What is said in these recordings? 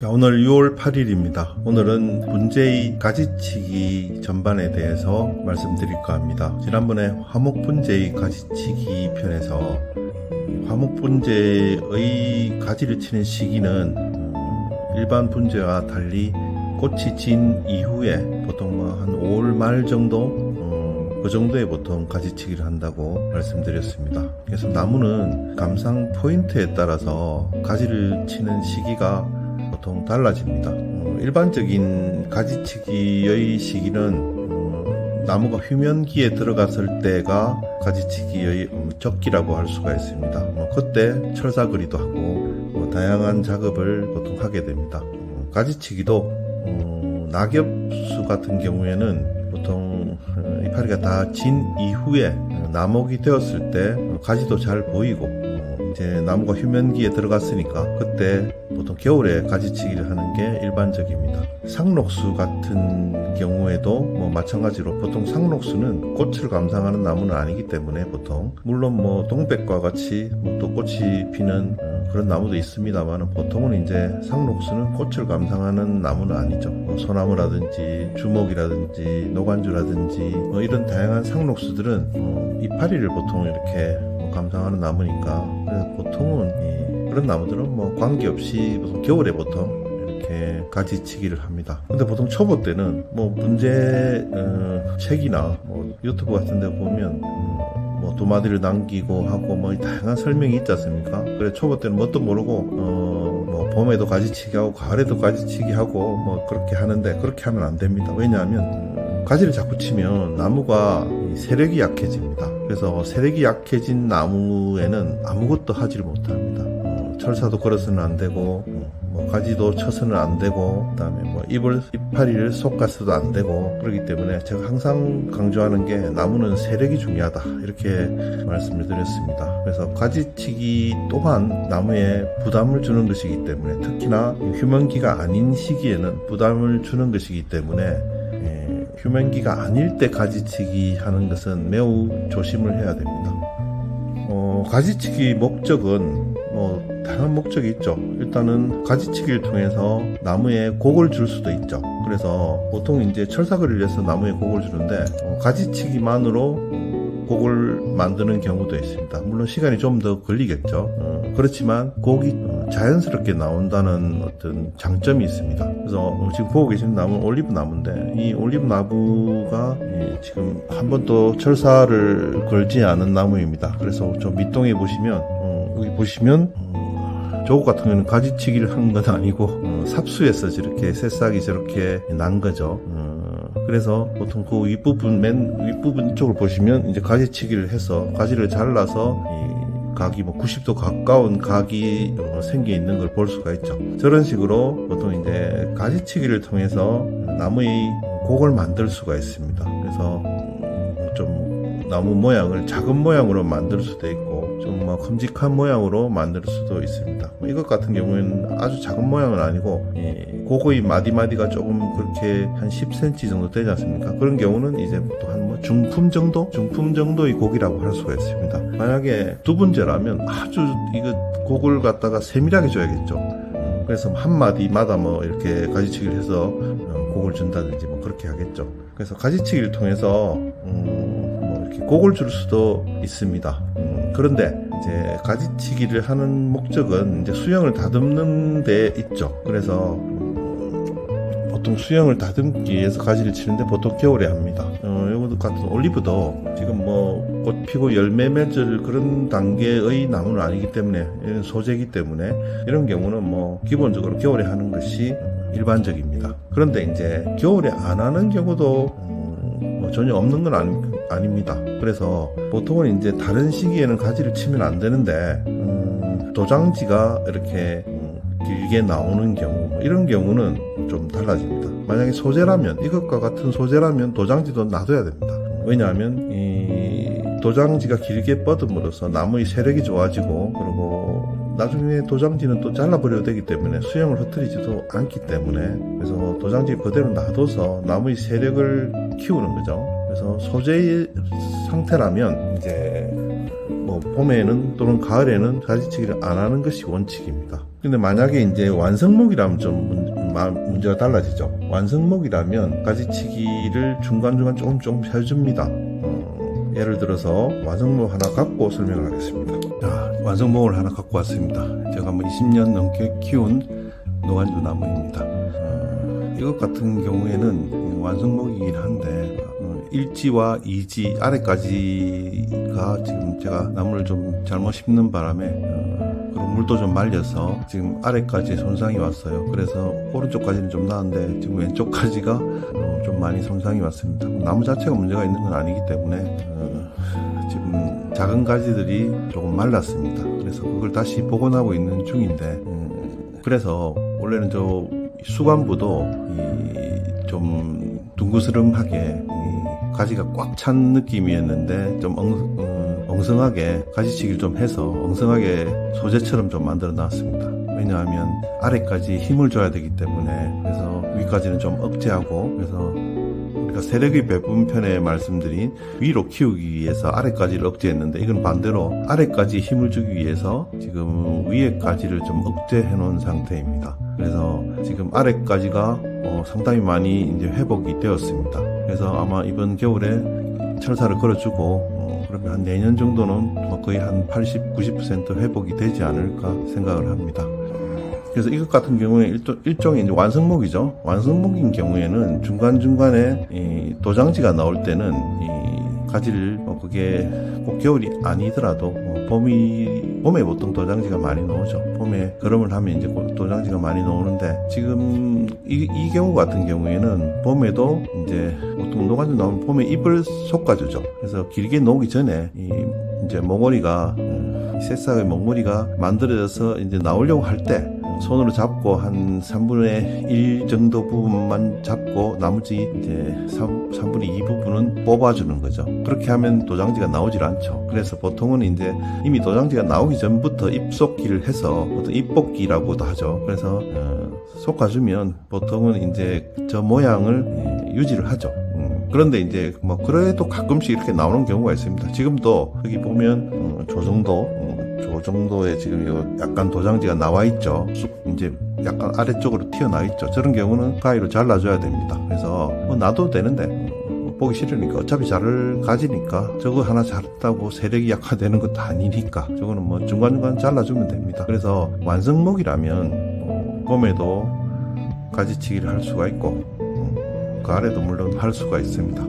자, 오늘 6월 8일입니다. 오늘은 분재의 가지치기 전반에 대해서 말씀드릴까 합니다. 지난번에 화목분재의 가지치기 편에서 화목분재의 가지를 치는 시기는 일반 분재와 달리 꽃이 진 이후에 보통 한 5월 말 정도 그 정도에 보통 가지치기를 한다고 말씀드렸습니다. 그래서 나무는 감상 포인트에 따라서 가지를 치는 시기가 보통 달라집니다. 일반적인 가지치기의 시기는 나무가 휴면기에 들어갔을 때가 가지치기의 적기라고 할 수가 있습니다. 그때 철사거리도 하고 다양한 작업을 보통 하게 됩니다. 가지치기도 낙엽수 같은 경우에는 보통 이파리가 다 진 이후에 나목이 되었을 때 가지도 잘 보이고 이제 나무가 휴면기에 들어갔으니까 그때 보통 겨울에 가지치기를 하는 게 일반적입니다. 상록수 같은 경우에도 마찬가지로 보통 상록수는 꽃을 감상하는 나무는 아니기 때문에 보통 물론 동백과 같이 또 꽃이 피는 그런 나무도 있습니다만 보통은 이제 상록수는 꽃을 감상하는 나무는 아니죠. 소나무라든지 주목이라든지 노간주라든지 이런 다양한 상록수들은 이파리를 보통 이렇게 감상하는 나무니까 그래서 보통은 그런 나무들은 관계없이 보통 겨울에 보통 이렇게 가지치기를 합니다. 근데 보통 초보 때는 분재 책이나 유튜브 같은 데 보면 두 마디를 남기고 하고 다양한 설명이 있지 않습니까? 그래 초보 때는 뭣도 모르고 봄에도 가지치기 하고 가을에도 가지치기 하고 그렇게 하는데 그렇게 하면 안 됩니다. 왜냐하면 가지를 자꾸 치면 나무가 세력이 약해집니다. 그래서 세력이 약해진 나무에는 아무것도 하지를 못합니다. 철사도 걸어서는 안 되고 가지도 쳐서는 안 되고 그다음에 이파리를 솎아서도 안 되고 그렇기 때문에 제가 항상 강조하는 게 나무는 세력이 중요하다 이렇게 말씀을 드렸습니다. 그래서 가지치기 또한 나무에 부담을 주는 것이기 때문에 특히나 휴면기가 아닌 시기에는 부담을 주는 것이기 때문에 휴면기가 아닐 때 가지치기 하는 것은 매우 조심을 해야 됩니다. 가지치기 목적은 다양한 목적이 있죠. 일단은 가지치기를 통해서 나무에 곡을 줄 수도 있죠. 그래서 보통 이제 철사거리를 해서 나무에 곡을 주는데 가지치기만으로 곡을 만드는 경우도 있습니다. 물론 시간이 좀 더 걸리겠죠. 그렇지만 곡이 자연스럽게 나온다는 어떤 장점이 있습니다. 그래서 지금 보고 계시는 나무는 올리브 나무인데 이 올리브 나무가 지금 한 번도 철사를 걸지 않은 나무입니다. 그래서 저 밑동에 보시면 여기 보시면 저거 같은 경우는 가지치기를 한 건 아니고 삽수에서 저렇게 새싹이 저렇게 난 거죠. 그래서 보통 그 윗부분 맨 윗부분 쪽을 보시면 이제 가지치기를 해서 가지를 잘라서 이 각이 90도 가까운 각이 생겨 있는 걸 볼 수가 있죠. 저런 식으로 보통 이제 가지치기를 통해서 나무의 곡을 만들 수가 있습니다. 그래서 좀 나무 모양을 작은 모양으로 만들 수도 있고 좀 큼직한 모양으로 만들 수도 있습니다. 이것 같은 경우에는 아주 작은 모양은 아니고 곡의 마디마디가 조금 그렇게 한 10cm 정도 되지 않습니까? 그런 경우는 이제 보통 한 중품 정도의 곡이라고 할 수가 있습니다. 만약에 두 분째라면 아주 이거 곡을 갖다가 세밀하게 줘야겠죠. 그래서 한 마디마다 이렇게 가지치기를 해서 곡을 준다든지 그렇게 하겠죠. 그래서 가지치기를 통해서 이렇게 곡을 줄 수도 있습니다. 그런데 이제 가지치기를 하는 목적은 이제 수영을 다듬는 데 있죠. 그래서 보통 수영을 다듬기 위해서 가지를 치는데 보통 겨울에 합니다. 요거 같은 올리브도 지금 꽃 피고 열매 맺을 그런 단계의 나무는 아니기 때문에 이런 소재이기 때문에 이런 경우는 기본적으로 겨울에 하는 것이 일반적입니다. 그런데 이제 겨울에 안 하는 경우도 전혀 없는 건 아닙니다. 그래서 보통은 이제 다른 시기에는 가지를 치면 안 되는데 도장지가 이렇게 길게 나오는 경우 이런 경우는 좀 달라집니다. 만약에 소재라면 이것과 같은 소재라면 도장지도 놔둬야 됩니다. 왜냐하면 이 도장지가 길게 뻗음으로써 나무의 세력이 좋아지고 그리고 나중에 도장지는 또 잘라버려도 되기 때문에 수영을 흩어지지도 않기 때문에 그래서 도장지 그대로 놔둬서 나무의 세력을 키우는 거죠. 그래서 소재의 상태라면 이제 봄에는 또는 가을에는 가지치기를 안 하는 것이 원칙입니다. 근데 만약에 이제 완성목이라면 좀 문제가 달라지죠. 완성목이라면 가지치기를 중간중간 조금 해줍니다. 예를 들어서 완성목 하나 갖고 설명을 하겠습니다. 자, 완성목을 하나 갖고 왔습니다. 제가 뭐 20년 넘게 키운 노간주 나무입니다. 이것 같은 경우에는 완성목이긴 한데 1지와 2지 아래까지가 지금 제가 나무를 좀 잘못 심는 바람에 그리고 물도 좀 말려서 지금 아래까지 손상이 왔어요. 그래서 오른쪽까지는 좀 나은데 지금 왼쪽까지가 좀 많이 손상이 왔습니다. 나무 자체가 문제가 있는 건 아니기 때문에 지금 작은 가지들이 조금 말랐습니다. 그래서 그걸 다시 복원하고 있는 중인데 그래서 원래는 저 수관부도 좀 둥그스름하게 가지가 꽉 찬 느낌이었는데 좀 엉성하게 가지치기를 좀 해서 엉성하게 소재처럼 좀 만들어 놨습니다. 왜냐하면 아래까지 힘을 줘야 되기 때문에 그래서 위까지는 좀 억제하고 그래서 우리가 세력의 배분편에 말씀드린 위로 키우기 위해서 아래까지를 억제했는데 이건 반대로 아래까지 힘을 주기 위해서 지금 위에까지를 좀 억제해 놓은 상태입니다. 그래서 지금 아래까지가 상당히 많이 이제 회복이 되었습니다. 그래서 아마 이번 겨울에 철사를 걸어주고 그러면 한 내년 정도는 거의 한 80-90% 회복이 되지 않을까 생각을 합니다. 그래서 이것 같은 경우에 일종의 이제 완성목이죠. 완성목인 경우에는 중간중간에 이 도장지가 나올 때는 이 가지를 그게 꼭 겨울이 아니더라도 봄에 보통 도장지가 많이 나오죠. 봄에 걸음을 하면 이제 도장지가 많이 나오는데 지금 이 경우 같은 경우에는 봄에도 이제 보통 노간주 나오면 봄에 잎을 솎아주죠. 그래서 길게 녹기 전에 이제 몽골이가 새싹의 몽골이가 만들어져서 이제 나오려고 할 때 손으로 잡고 한 3분의 1 정도 부분만 잡고 나머지 이제 3분의 2 부분은 뽑아주는 거죠. 그렇게 하면 도장지가 나오질 않죠. 그래서 보통은 이제 이미 도장지가 나오기 전부터 잎솎기를 해서 보통 잎뽑기라고도 하죠. 그래서 솎아주면 보통은 이제 저 모양을 유지를 하죠. 그런데 이제 뭐 그래도 가끔씩 이렇게 나오는 경우가 있습니다. 지금도 여기 보면 저 정도의 지금 이거 약간 도장지가 나와 있죠. 이제 약간 아래쪽으로 튀어나와 있죠. 저런 경우는 가위로 잘라줘야 됩니다. 그래서 뭐 놔둬도 되는데 보기 싫으니까 어차피 자를 가지니까 저거 하나 자랐다고 세력이 약화되는 것도 아니니까 저거는 뭐 중간중간 잘라주면 됩니다. 그래서 완성목이라면 봄에도 가지치기를 할 수가 있고 그 아래도 물론 할 수가 있습니다.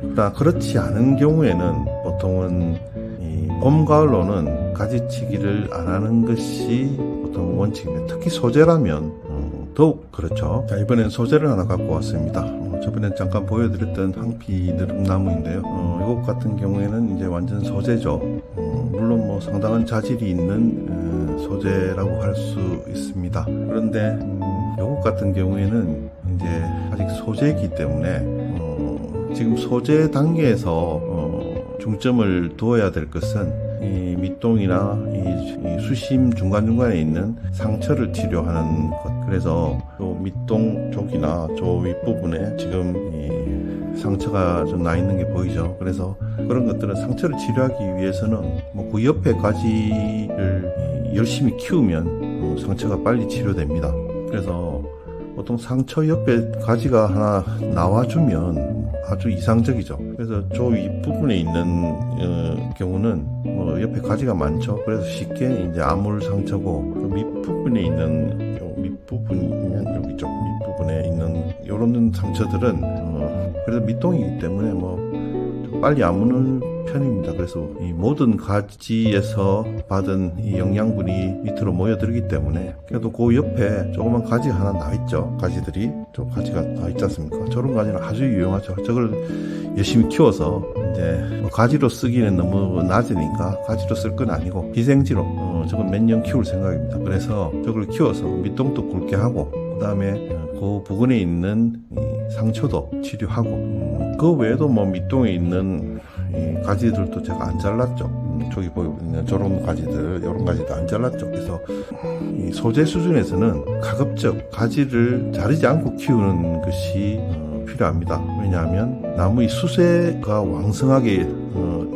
그러나 그렇지 않은 경우에는 보통은 봄, 가을로는 가지치기를 안 하는 것이 보통 원칙입니다. 특히 소재라면 더욱 그렇죠. 자, 이번엔 소재를 하나 갖고 왔습니다. 저번에 잠깐 보여드렸던 황피 느릅나무인데요. 이것 같은 경우에는 이제 완전 소재죠. 물론 뭐 상당한 자질이 있는 소재라고 할 수 있습니다. 그런데 이것 같은 경우에는 이제 아직 소재이기 때문에 지금 소재 단계에서 중점을 두어야 될 것은 이 밑동이나 이 수심 중간중간에 있는 상처를 치료하는 것. 그래서 요 밑동 쪽이나 저 윗부분에 지금 이 상처가 좀 나 있는 게 보이죠. 그래서 그런 것들은 상처를 치료하기 위해서는 뭐 그 옆에 가지를 열심히 키우면 상처가 빨리 치료됩니다. 그래서 보통 상처 옆에 가지가 하나 나와주면 아주 이상적이죠. 그래서 저 윗부분에 있는 경우는 뭐 옆에 가지가 많죠. 그래서 쉽게 이제 아물 상처고 밑부분에 있는 밑부분이면 여기 쪽 밑부분에 있는 이런 상처들은 그래도 밑동이기 때문에 뭐 좀 빨리 아무는 편입니다. 그래서 이 모든 가지에서 받은 이 영양분이 밑으로 모여들기 때문에 그래도 그 옆에 조그만 가지 하나 나있죠. 가지들이 저 가지가 나있지 않습니까? 저런 가지는 아주 유용하죠. 저걸 열심히 키워서 이제 뭐 가지로 쓰기는 너무 낮으니까 가지로 쓸 건 아니고 희생지로 저걸 몇 년 키울 생각입니다. 그래서 저걸 키워서 밑동도 굵게 하고 그 다음에 그 부근에 있는 이 상처도 치료하고 그 외에도 뭐 밑동에 있는 이 가지들도 제가 안 잘랐죠. 저기 보이고 있는 저런 가지들, 이런 가지도 안 잘랐죠. 그래서 이 소재 수준에서는 가급적 가지를 자르지 않고 키우는 것이 꼭 필요합니다. 왜냐하면 나무의 수세가 왕성하게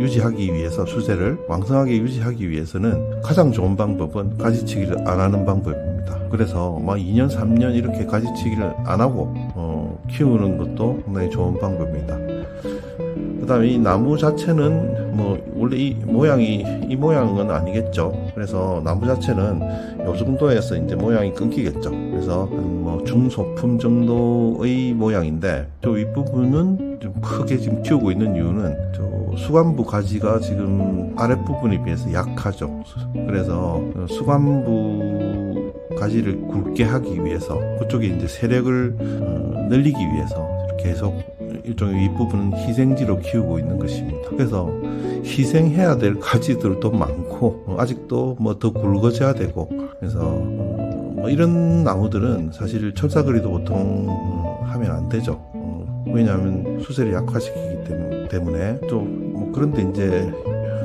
유지하기 위해서, 수세를 왕성하게 유지하기 위해서는 가장 좋은 방법은 가지치기를 안 하는 방법입니다. 그래서 2년 3년 이렇게 가지치기를 안 하고 키우는 것도 상당히 좋은 방법입니다. 그 다음에 이 나무 자체는 원래 이 모양은 아니겠죠. 그래서 나무 자체는 요 정도에서 이제 모양이 끊기겠죠. 그래서 중소품 정도의 모양인데, 저 윗부분은 좀 크게 지금 키우고 있는 이유는 저 수관부 가지가 지금 아랫부분에 비해서 약하죠. 그래서 수관부 가지를 굵게 하기 위해서, 그쪽에 이제 세력을 늘리기 위해서 계속 일종의 윗부분은 희생지로 키우고 있는 것입니다. 그래서 희생해야 될 가지들도 많고, 아직도 더 굵어져야 되고, 그래서 이런 나무들은 사실 철사거리도 보통 하면 안 되죠. 왜냐하면 수세를 약화시키기 때문에. 그런데 이제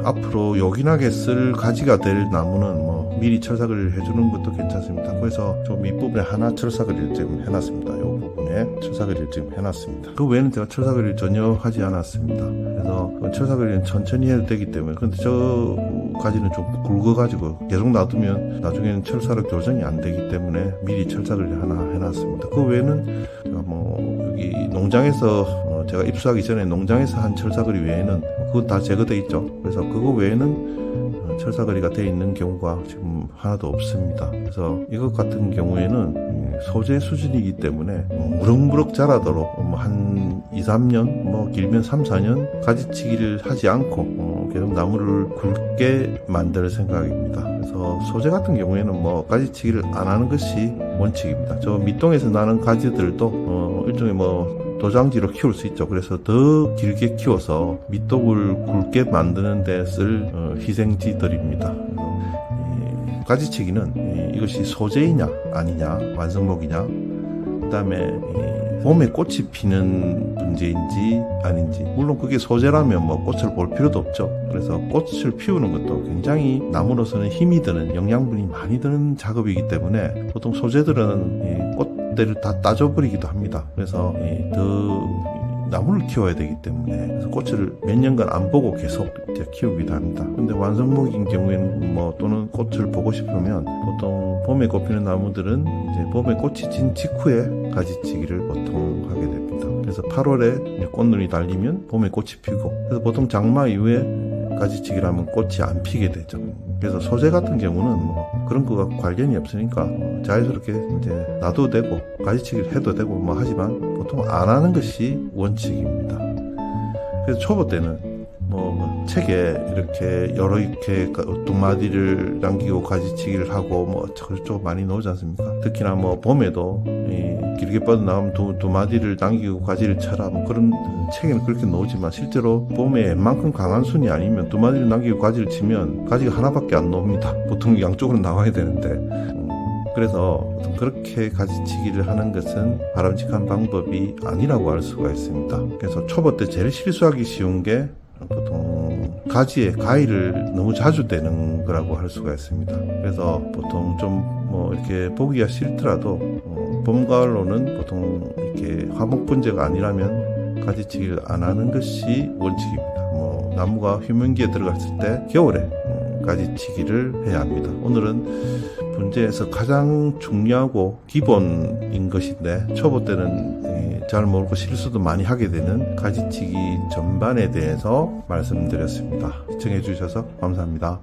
앞으로 요긴하게 쓸 가지가 될 나무는 미리 철사거리를 해주는 것도 괜찮습니다. 그래서 좀 윗부분에 하나 철사거리를 지금 해놨습니다. 이 부분에 철사거리를 지금 해놨습니다. 그 외에는 제가 철사거리를 전혀 하지 않았습니다. 그래서 철사거리는 천천히 해도 되기 때문에. 근데 저 가지는 좀 굵어가지고 계속 놔두면 나중에는 철사로 교정이 안 되기 때문에 미리 철사거리를 하나 해놨습니다. 그 외에는 제가 여기 농장에서 제가 입수하기 전에 농장에서 한 철사거리 외에는 그건 다 제거돼 있죠. 그래서 그거 외에는 철사거리가 되어 있는 경우가 지금 하나도 없습니다. 그래서 이것 같은 경우에는 소재 수준이기 때문에 무럭무럭 자라도록 한 2, 3년, 길면 3, 4년 가지치기를 하지 않고 계속 나무를 굵게 만들 생각입니다. 그래서 소재 같은 경우에는 가지치기를 안 하는 것이 원칙입니다. 저 밑동에서 나는 가지들도 일종의 도장지로 키울 수 있죠. 그래서 더 길게 키워서 밑독을 굵게 만드는 데 쓸 희생지들입니다. 가지치기는 이것이 소재이냐 아니냐, 완성목이냐, 그 다음에 봄에 꽃이 피는 문제인지 아닌지, 물론 그게 소재라면 꽃을 볼 필요도 없죠. 그래서 꽃을 피우는 것도 굉장히 나무로서는 힘이 드는, 영양분이 많이 드는 작업이기 때문에 보통 소재들은 꽃대를 다 따줘버리기도 합니다. 그래서 더 나무를 키워야 되기 때문에, 그래서 꽃을 몇 년간 안 보고 계속 이제 키우기도 합니다. 근데 완성목인 경우에는 또는 꽃을 보고 싶으면 보통 봄에 꽃피는 나무들은 이제 봄에 꽃이 진 직후에 가지치기를 보통 하게 됩니다. 그래서 8월에 꽃눈이 달리면 봄에 꽃이 피고, 그래서 보통 장마 이후에 가지치기를 하면 꽃이 안 피게 되죠. 그래서 소재 같은 경우는 그런 거가 관련이 없으니까 자연스럽게 이제 놔도 되고 가지치기를 해도 되고 하지만 보통 안 하는 것이 원칙입니다. 그래서 초보 때는 책에 이렇게 여러 두 마디를 남기고 가지치기를 하고 저쪽 많이 나오지 않습니까? 특히나 봄에도 길게 뻗어나가면 두 마디를 남기고 가지를 쳐라, 그런 책에는 그렇게 나오지만 실제로 봄에 웬만큼 강한 순이 아니면 두 마디를 남기고 가지를 치면 가지가 하나밖에 안 나옵니다. 보통 양쪽으로 나와야 되는데. 그래서 그렇게 가지치기를 하는 것은 바람직한 방법이 아니라고 할 수가 있습니다. 그래서 초보 때 제일 실수하기 쉬운 게 보통 가지에 가위를 너무 자주 대는 거라고 할 수가 있습니다. 그래서 보통 좀 이렇게 보기가 싫더라도 봄, 가을로는 보통 이렇게 화목 분재가 아니라면 가지치기를 안 하는 것이 원칙입니다. 나무가 휴면기에 들어갔을 때 겨울에 가지치기를 해야 합니다. 오늘은 분재에서 가장 중요하고 기본인 것인데 초보 때는 잘 모르고 실수도 많이 하게 되는 가지치기 전반에 대해서 말씀드렸습니다. 시청해 주셔서 감사합니다.